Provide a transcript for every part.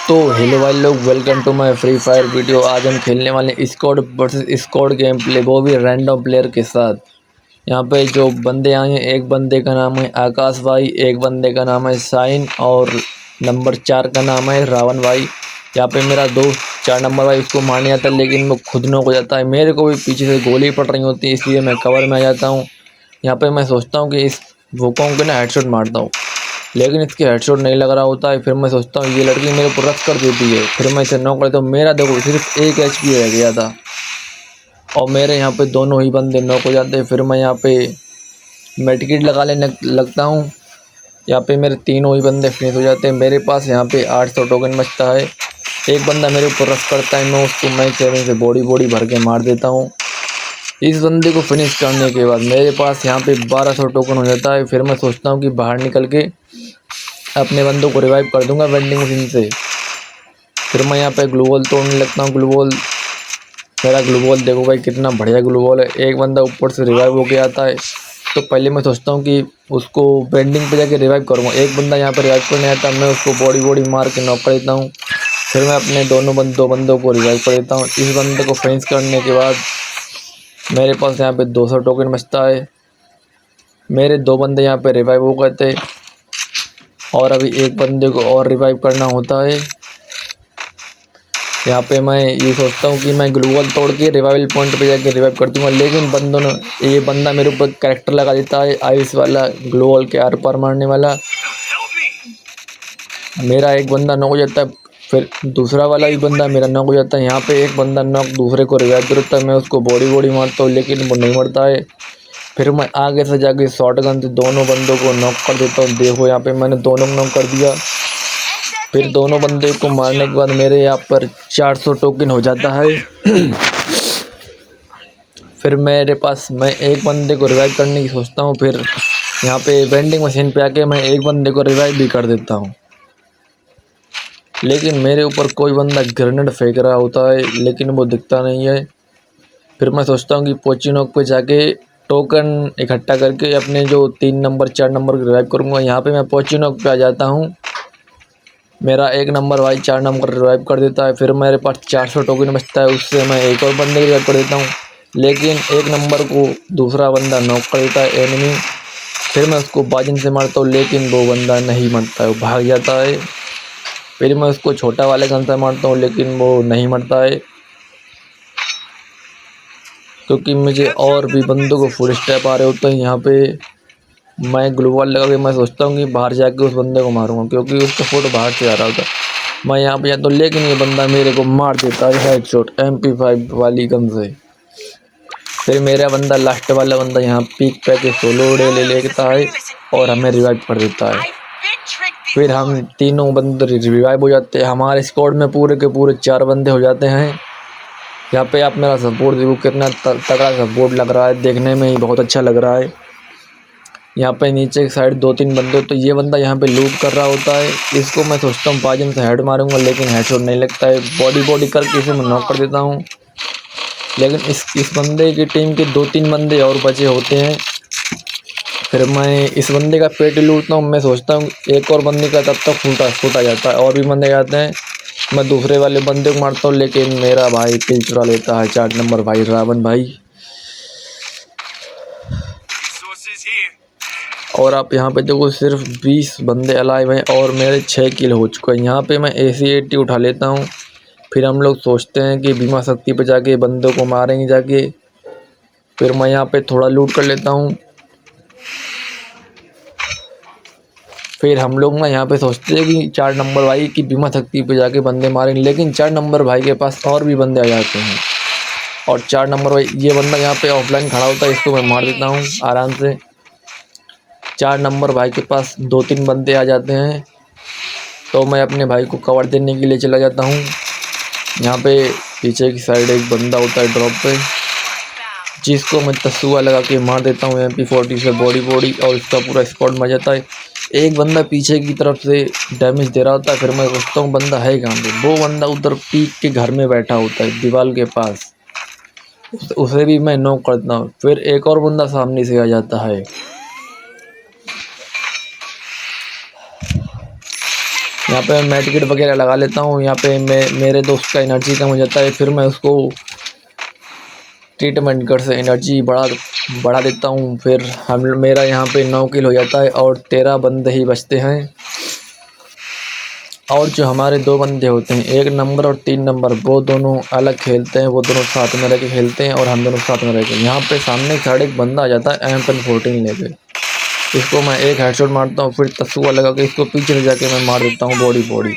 तो हेलो भाई लोग, welcome to my Free Fire video. आज हम खेलने वाले squad versus squad game play, वो भी रैंडम प्लेयर के साथ। यहाँ पे जो बंदे आए हैं, एक बंदे का नाम है आकाश भाई, एक बंदे का नाम है साइन और नंबर 4 का नाम है रावण भाई। यहाँ पे मेरा दोस्त 4 नंबर भाई, उसको मारने आता है लेकिन वो खुद नॉक हो जाता है। मेरे को भी पीछे से गोली पड़ रही होती है, इसलिए मैं कवर में आ जाता हूँ। यहाँ पे मैं सोचता हूँ कि इस वोकोंग को ना हेडशॉट मारता हूँ, लेकिन इसके हेडशॉट नहीं लग रहा होता है। फिर मैं सोचता हूँ ये लड़की मेरे ऊपर रश कर देती है, फिर मैं इसे नॉक करता हूँ। मेरा देखो सिर्फ 1 HP रह गया था और मेरे यहाँ पे दोनों ही बंदे नॉक हो जाते हैं। फिर मैं यहाँ पे मेडिकेट लगा लेने लगता हूँ। यहाँ पे मेरे तीनों ही बंदे फिनिश हो जाते हैं। मेरे पास यहाँ पे 800 टोकन बचता है। एक बंदा मेरे ऊपर रश करता है, मैं उसको मैं 7 से बॉडी भर के मार देता हूँ। इस बंदे को फिनिश करने के बाद मेरे पास यहाँ पे 1200 टोकन हो जाता है। फिर मैं सोचता हूँ कि बाहर निकल के अपने बंदों को रिवाइव कर दूंगा वेंडिंग मशीन से। फिर मैं यहाँ पे ग्लूवॉल तोड़ने लगता हूँ। ग्लूवॉल, मेरा ग्लूवॉल देखो भाई कितना बढ़िया ग्लूवॉल है। एक बंदा ऊपर से रिवाइव होके आता है, तो पहले मैं सोचता हूँ कि उसको वेंडिंग पे जाके रिवाइव करूँगा। एक बंदा यहाँ पर रिवाइव करने आता है, मैं उसको बॉडी मार के नॉक कर देता हूँ। फिर मैं अपने दो बंदों को रिवाइव कर देता हूँ। इस बंदे को फिनिश करने के बाद मेरे पास यहाँ पे 200 टोकन बचता है। मेरे 2 बंदे यहाँ पे रिवाइव हो गए थे और अभी एक बंदे को और रिवाइव करना होता है। यहाँ पे मैं ये सोचता हूँ कि मैं ग्लूवॉल तोड़ के रिवाइवल पॉइंट पे जाके रिवाइव कर दूँगा, लेकिन बंदों ने ये बंदा मेरे ऊपर कैरेक्टर लगा देता है आइस वाला, ग्लूवॉल के आर पार मारने वाला। मेरा एक बंदा नॉक हो जाता है, फिर दूसरा वाला भी बंदा मेरा नॉक हो जाता है। यहाँ पे एक बंदा नॉक दूसरे को रिवाइव करता है, मैं उसको बॉडी मारता हूँ लेकिन वो नहीं मरता है। फिर मैं आगे से जाके शॉटगन से दोनों बंदों को नॉक कर देता हूँ। देखो यहाँ पे मैंने दोनों नॉक कर दिया। फिर दोनों बंदे को मारने के बाद मेरे यहाँ पर 400 टोकन हो जाता है। फिर मेरे पास मैं एक बंदे को रिवाइव करने की सोचता हूँ। फिर यहाँ पे वेंडिंग मशीन पे आके मैं एक बंदे को रिवाइव भी कर देता हूँ, लेकिन मेरे ऊपर कोई बंदा ग्रेनेड फेंक रहा होता है लेकिन वो दिखता नहीं है। फिर मैं सोचता हूँ कि पोचिनोक पे जाके टोकन इकट्ठा करके अपने जो 3 नंबर 4 नंबर को रिवाइव करूँगा। यहाँ पे मैं पोचिनोक पे आ जाता हूँ। मेरा 1 नंबर भाई 4 नंबर रिवाइव कर देता है। फिर मेरे पास 400 टोकन बचता है, उससे मैं एक और बंदे को रिवाइव कर देता हूँ, लेकिन 1 नंबर को दूसरा बंदा नॉक कर देता है एनिमी। फिर मैं उसको बाजिन से मारता हूँ लेकिन वो बंदा नहीं मरता है, वो भाग जाता है। फिर मैं उसको छोटा वाले गन से मारता हूँ लेकिन वो नहीं मरता है, क्योंकि मुझे और भी बंदों को फुल स्टेप आ रहे होते हैं। यहाँ पे मैं ग्लूवॉल लगा के मैं सोचता हूँ कि बाहर जाके उस बंदे को मारूंगा, क्योंकि उसका फोटो बाहर से आ रहा होता है। मैं यहाँ पे जाता हूँ लेकिन ये बंदा मेरे को मार देता है हेडशॉट MP5 वाली गन से। फिर मेरा बंदा लास्ट वाला बंदा यहाँ पीक पे के सोलो ले लेता है और हमें रिवाइव कर देता है। फिर हम तीनों बंदे रिवाइव हो जाते हैं। हमारे स्क्वाड में पूरे के पूरे 4 बंदे हो जाते हैं। यहाँ पे आप मेरा सपोर्ट देखो, कितना तगड़ा सपोर्ट लग रहा है, देखने में ही बहुत अच्छा लग रहा है। यहाँ पे नीचे की साइड 2-3 बंदे, तो ये बंदा यहाँ पे लूट कर रहा होता है। इसको मैं सोचता हूँ बाजन से हेड मारूंगा लेकिन हेडशॉट नहीं लगता है। बॉडी करके इसे मैं नॉक कर देता हूँ, लेकिन इस बंदे की टीम के 2-3 बंदे और बचे होते हैं। फिर मैं इस बंदे का पेट लूटता हूँ। मैं सोचता हूँ एक और बंदे का तब तक फूटा जाता है और भी बंदे आते हैं। मैं दूसरे वाले बंदे को मारता हूँ लेकिन मेरा भाई किल चुरा लेता है 4 नंबर भाई रावण भाई। और आप यहाँ पे देखो सिर्फ 20 बंदे अलाइव हैं और मेरे 6 किल हो चुके हैं। यहाँ पे मैं AC-80 उठा लेता हूँ। फिर हम लोग सोचते हैं कि बीमा शक्ति पे जाके बंदों को मारेंगे जाके। फिर मैं यहाँ पे थोड़ा लूट कर लेता हूँ। फिर हम लोग ना यहाँ पे सोचते हैं कि 4 नंबर भाई की बीमा शक्ति पे जाके बंदे मारेंगे, लेकिन 4 नंबर भाई के पास और भी बंदे आ जाते हैं। और 4 नंबर भाई, ये बंदा यहाँ पे ऑफलाइन खड़ा होता है, इसको मैं मार देता हूँ आराम से। 4 नंबर भाई के पास 2-3 बंदे आ जाते हैं, तो मैं अपने भाई को कवर देने के लिए चला जाता हूँ। यहाँ पे पीछे की साइड एक बंदा होता है ड्रॉप पे, जिसको मैं तसुआ लगा के मार देता हूँ MP40 से बॉडी और इसका पूरा स्क्वाड मर जाता है। एक बंदा पीछे की तरफ से डैमेज दे रहा होता है। फिर मैं सोचता हूँ बंदा है कहाँ पे, वो बंदा उधर पीक के घर में बैठा होता है दीवार के पास, उसे भी मैं नॉक करता हूँ। फिर एक और बंदा सामने से आ जाता है। यहाँ पे मैं मेडिकेट वगैरह लगा लेता हूँ। यहाँ पे मेरे दोस्त का एनर्जी कम हो जाता है, फिर मैं उसको ट्रीटमेंट कर से एनर्जी बढ़ा देता हूँ। फिर मेरा यहाँ पे 9 किल हो जाता है और 13 बंदे ही बचते हैं। और जो हमारे 2 बंदे होते हैं, 1 नंबर और 3 नंबर, वो दोनों अलग खेलते हैं, वो दोनों साथ में रह के खेलते हैं और हम दोनों साथ में रह के। यहाँ पे सामने साइड एक बंदा आ जाता है M1014 लेके, इसको मैं एक हेडशॉट मारता हूँ, फिर तसुआ लगा के इसको पीछे से जाके मैं मार देता हूँ बॉडी।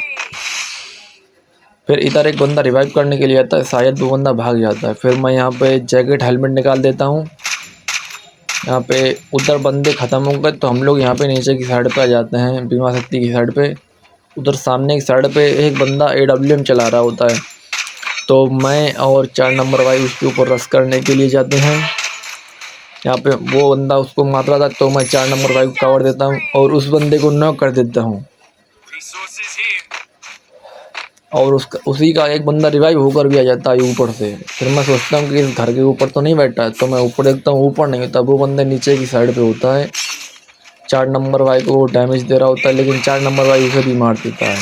फिर इधर एक बंदा रिवाइव करने के लिए आता है, शायद वो बंदा भाग जाता है। फिर मैं यहाँ पे जैकेट हेलमेट निकाल देता हूँ। यहाँ पे उधर बंदे ख़त्म हो गए तो हम लोग यहाँ पे नीचे की साइड पे आ जाते हैं, बीमा शक्ति की साइड पे। उधर सामने की साइड पे एक बंदा AWM चला रहा होता है, तो मैं और 4 नंबर भाई उसके ऊपर रश करने के लिए जाते हैं। यहाँ पे वो बंदा उसको मार रहा था, तो मैं 4 नंबर भाई को कवर देता हूँ और उस बंदे को नॉक कर देता हूँ। और उसी का एक बंदा रिवाइव होकर भी आ जाता है ऊपर से। फिर मैं सोचता हूँ कि इस घर के ऊपर तो नहीं बैठा है, तो मैं ऊपर देखता हूँ, ऊपर नहीं होता, वो बंदे नीचे की साइड पे होता है। 4 नंबर भाई को वो डैमेज दे रहा होता है, लेकिन 4 नंबर भाई उसे भी मार देता है।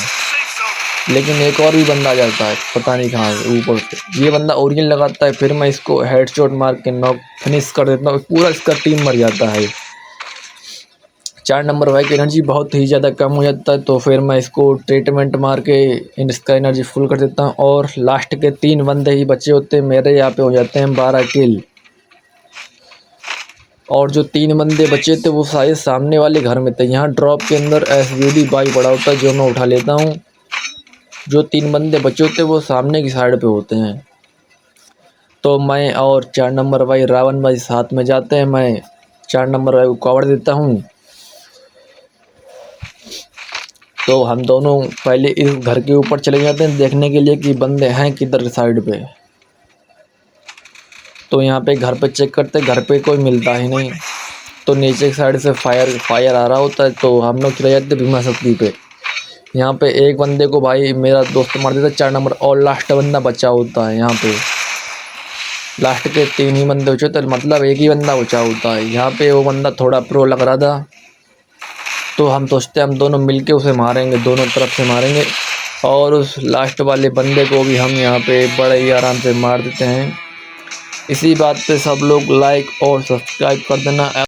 लेकिन एक और भी बंदा आ जाता है, पता नहीं कहाँ है, ऊपर से। ये बंदा ओरिजिन लगाता है, फिर मैं इसको हेडशॉट मार के नॉक फिनिश कर देता हूँ, पूरा इसका टीम मर जाता है। 4 नंबर भाई की एनर्जी बहुत ही ज़्यादा कम हो जाता है, तो फिर मैं इसको ट्रीटमेंट मार के इसका एनर्जी फुल कर देता हूँ। और लास्ट के 3 बंदे ही बचे होते हैं, मेरे यहाँ पे हो जाते हैं 12 किल। और जो 3 बंदे बचे थे वो शायद सामने वाले घर में थे। यहाँ ड्रॉप के अंदर SVD बाइक पड़ा होता है, जो मैं उठा लेता हूँ। जो 3 बंदे बचे होते हैं वो सामने की साइड पे होते हैं, तो मैं और 4 नंबर भाई रावण भाई साथ में जाते हैं। मैं 4 नंबर भाई को कवर देता हूँ, तो हम दोनों पहले इस घर के ऊपर चले जाते हैं देखने के लिए कि बंदे हैं किधर साइड पे। तो यहाँ पे घर पे चेक करते, घर पे कोई मिलता ही नहीं, तो नीचे की साइड से फायर आ रहा होता है, तो हम लोग चले जाते बीमा शक्ति पे। यहाँ पे एक बंदे को भाई मेरा दोस्त मार देता है 4 नंबर, और लास्ट बंदा बचा होता है। यहाँ पे लास्ट के 3 ही बंदे बचे होते, मतलब एक ही बंदा बचा होता है। यहाँ पे वो बंदा थोड़ा प्रो लग रहा था, तो हम सोचते हैं हम दोनों मिलके उसे मारेंगे, दोनों तरफ से मारेंगे, और उस लास्ट वाले बंदे को भी हम यहाँ पे बड़े ही आराम से मार देते हैं। इसी बात पे सब लोग लाइक और सब्सक्राइब कर देना।